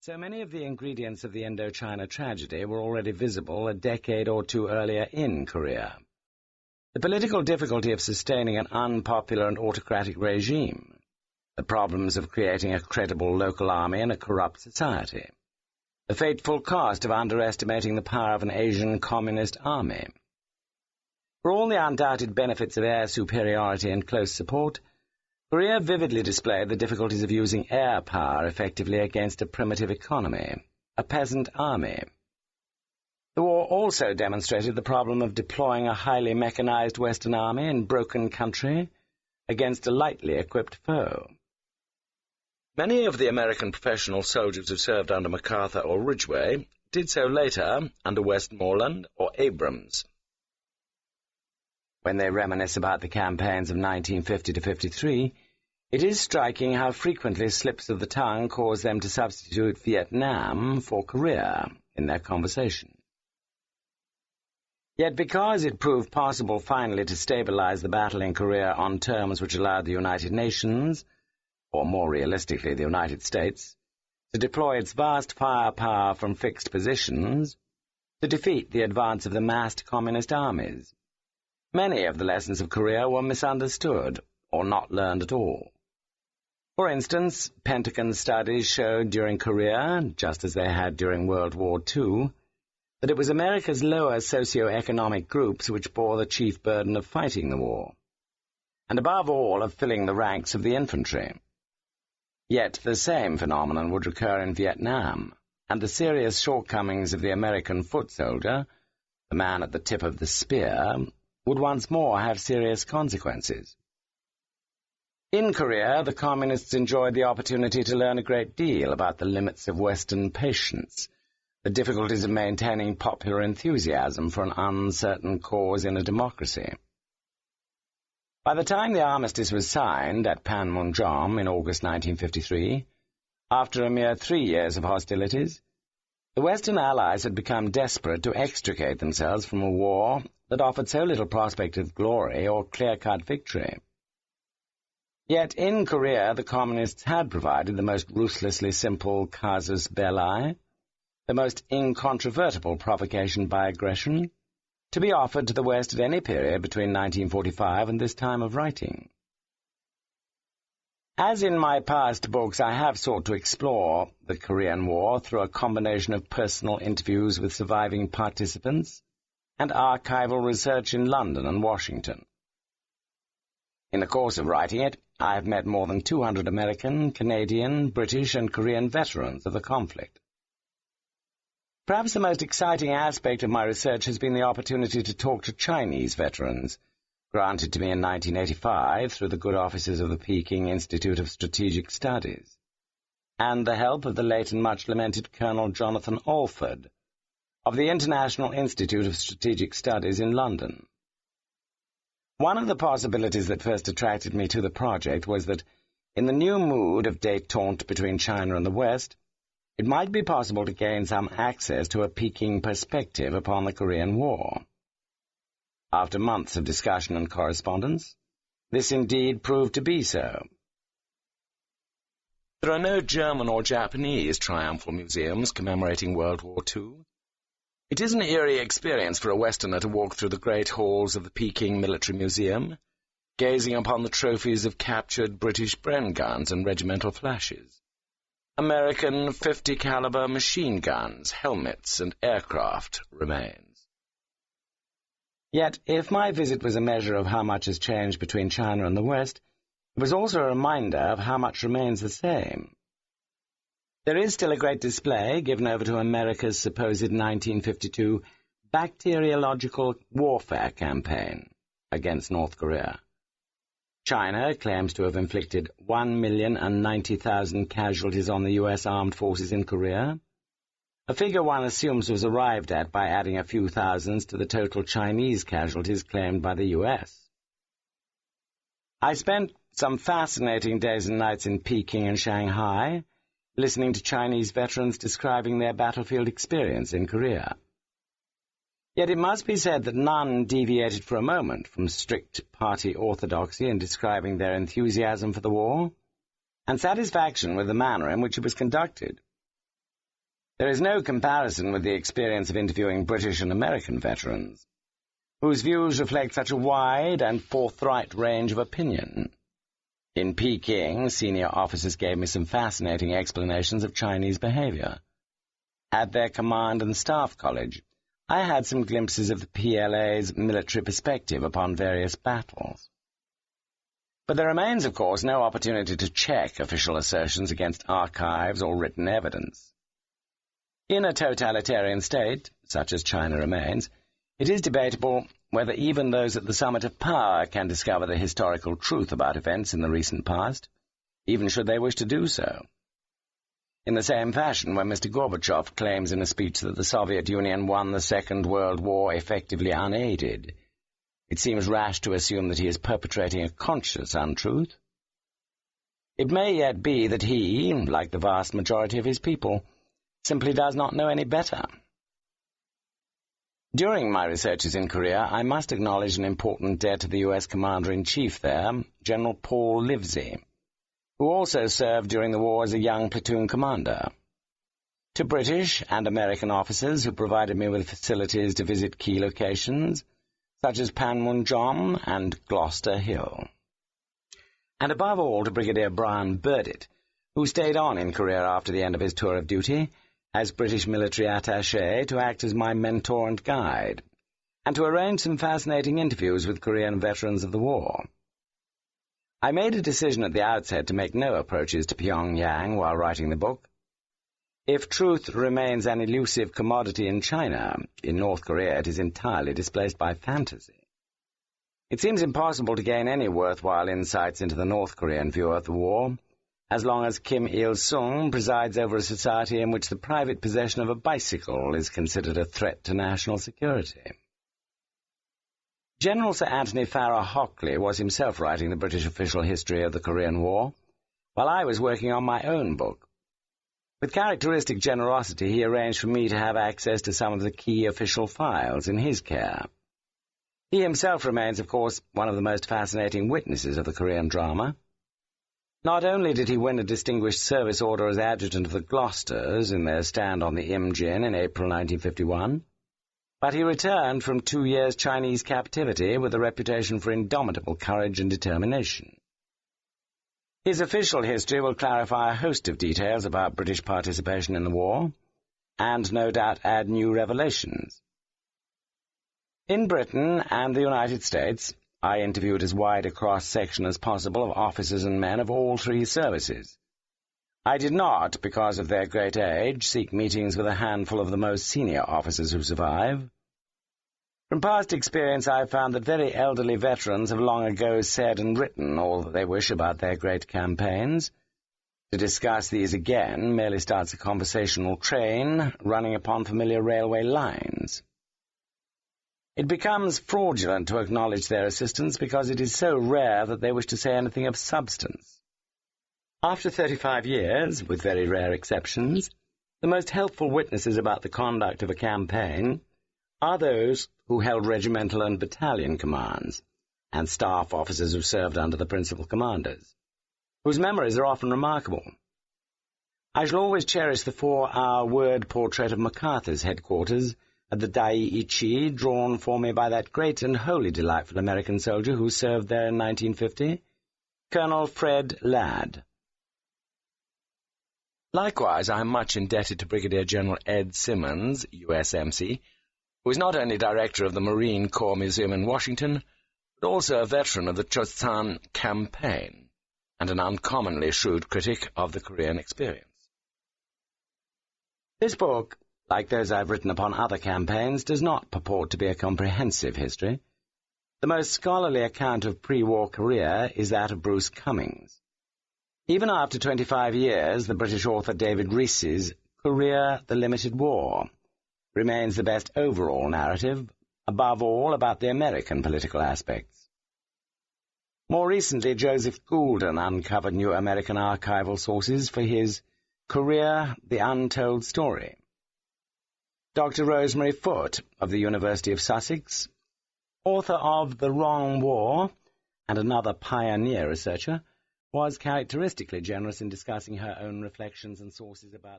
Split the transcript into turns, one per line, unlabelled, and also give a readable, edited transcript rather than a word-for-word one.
So many of the ingredients of the Indochina tragedy were already visible a decade or two earlier in Korea. The political difficulty of sustaining an unpopular and autocratic regime, the problems of creating a credible local army in a corrupt society, the fateful cost of underestimating the power of an Asian communist army. For all the undoubted benefits of air superiority and close support, Korea vividly displayed the difficulties of using air power effectively against a primitive economy, a peasant army. The war also demonstrated the problem of deploying a highly mechanized Western army in broken country against a lightly equipped foe. Many of the American professional soldiers who served under MacArthur or Ridgway did so later under Westmoreland or Abrams. When they reminisce about the campaigns of 1950 to 53, it is striking how frequently slips of the tongue cause them to substitute Vietnam for Korea in their conversation. Yet because it proved possible finally to stabilize the battle in Korea on terms which allowed the United Nations, or more realistically the United States, to deploy its vast firepower from fixed positions to defeat the advance of the massed communist armies, many of the lessons of Korea were misunderstood or not learned at all. For instance, Pentagon studies showed during Korea, just as they had during World War II, that it was America's lower socio-economic groups which bore the chief burden of fighting the war, and above all of filling the ranks of the infantry. Yet the same phenomenon would recur in Vietnam, and the serious shortcomings of the American foot soldier, the man at the tip of the spear, would once more have serious consequences. In Korea, the Communists enjoyed the opportunity to learn a great deal about the limits of Western patience, the difficulties of maintaining popular enthusiasm for an uncertain cause in a democracy. By the time the armistice was signed at Panmunjom in August 1953, after a mere 3 years of hostilities, the Western Allies had become desperate to extricate themselves from a war that offered so little prospect of glory or clear-cut victory. Yet in Korea the Communists had provided the most ruthlessly simple casus belli, the most incontrovertible provocation by aggression, to be offered to the West at any period between 1945 and this time of writing. As in my past books, I have sought to explore the Korean War through a combination of personal interviews with surviving participants and archival research in London and Washington. In the course of writing it, I have met more than 200 American, Canadian, British, and Korean veterans of the conflict. Perhaps the most exciting aspect of my research has been the opportunity to talk to Chinese veterans, granted to me in 1985 through the good offices of the Peking Institute of Strategic Studies, and the help of the late and much-lamented Colonel Jonathan Alford of the International Institute of Strategic Studies in London. One of the possibilities that first attracted me to the project was that, in the new mood of détente between China and the West, it might be possible to gain some access to a Peking perspective upon the Korean War. After months of discussion and correspondence, this indeed proved to be so. There are no German or Japanese triumphal museums commemorating World War II. It is an eerie experience for a Westerner to walk through the great halls of the Peking Military Museum, gazing upon the trophies of captured British Bren guns and regimental flashes, American .50 caliber machine guns, helmets, and aircraft remains. Yet, if my visit was a measure of how much has changed between China and the West, it was also a reminder of how much remains the same. There is still a great display given over to America's supposed 1952 bacteriological warfare campaign against North Korea. China claims to have inflicted 1,090,000 casualties on the U.S. armed forces in Korea, a figure one assumes was arrived at by adding a few thousands to the total Chinese casualties claimed by the U.S. I spent some fascinating days and nights in Peking and Shanghai, listening to Chinese veterans describing their battlefield experience in Korea. Yet it must be said that none deviated for a moment from strict party orthodoxy in describing their enthusiasm for the war, and satisfaction with the manner in which it was conducted. There is no comparison with the experience of interviewing British and American veterans, whose views reflect such a wide and forthright range of opinion. In Peking, senior officers gave me some fascinating explanations of Chinese behavior. At their Command and Staff College, I had some glimpses of the PLA's military perspective upon various battles. But there remains, of course, no opportunity to check official assertions against archives or written evidence. In a totalitarian state, such as China remains, it is debatable whether even those at the summit of power can discover the historical truth about events in the recent past, even should they wish to do so. In the same fashion, when Mr. Gorbachev claims in a speech that the Soviet Union won the Second World War effectively unaided, it seems rash to assume that he is perpetrating a conscious untruth. It may yet be that he, like the vast majority of his people, simply does not know any better. During my researches in Korea, I must acknowledge an important debt to the U.S. Commander-in-Chief there, General Paul Livesey, who also served during the war as a young platoon commander. To British and American officers who provided me with facilities to visit key locations, such as Panmunjom and Gloucester Hill. And above all to Brigadier Brian Burdett, who stayed on in Korea after the end of his tour of duty, as British military attaché to act as my mentor and guide, and to arrange some fascinating interviews with Korean veterans of the war. I made a decision at the outset to make no approaches to Pyongyang while writing the book. If truth remains an elusive commodity in China, in North Korea it is entirely displaced by fantasy. It seems impossible to gain any worthwhile insights into the North Korean view of the war, as long as Kim Il-sung presides over a society in which the private possession of a bicycle is considered a threat to national security. General Sir Anthony Farrar Hockley was himself writing the British official history of the Korean War, while I was working on my own book. With characteristic generosity, he arranged for me to have access to some of the key official files in his care. He himself remains, of course, one of the most fascinating witnesses of the Korean drama. Not only did he win a Distinguished Service Order as adjutant of the Gloucesters in their stand on the Imjin in April 1951, but he returned from 2 years' Chinese captivity with a reputation for indomitable courage and determination. His official history will clarify a host of details about British participation in the war, and no doubt add new revelations. In Britain and the United States, I interviewed as wide a cross-section as possible of officers and men of all three services. I did not, because of their great age, seek meetings with a handful of the most senior officers who survive. From past experience I have found that very elderly veterans have long ago said and written all that they wish about their great campaigns. To discuss these again merely starts a conversational train running upon familiar railway lines. It becomes fraudulent to acknowledge their assistance because it is so rare that they wish to say anything of substance. After 35 years, with very rare exceptions, the most helpful witnesses about the conduct of a campaign are those who held regimental and battalion commands, and staff officers who served under the principal commanders, whose memories are often remarkable. I shall always cherish the 4-hour word portrait of MacArthur's headquarters at the Daiichi, drawn for me by that great and wholly delightful American soldier who served there in 1950, Colonel Fred Ladd. Likewise, I am much indebted to Brigadier General Ed Simmons, USMC, who is not only director of the Marine Corps Museum in Washington, but also a veteran of the Chosun campaign, and an uncommonly shrewd critic of the Korean experience. This book, like those I've written upon other campaigns, does not purport to be a comprehensive history. The most scholarly account of pre-war Korea is that of Bruce Cummings. Even after 25 years, the British author David Rees's Korea, the Limited War remains the best overall narrative, above all about the American political aspects. More recently, Joseph Goulden uncovered new American archival sources for his Korea, the Untold Story. Dr. Rosemary Foote, of the University of Sussex, author of The Wrong War, and another pioneer researcher, was characteristically generous in discussing her own reflections and sources about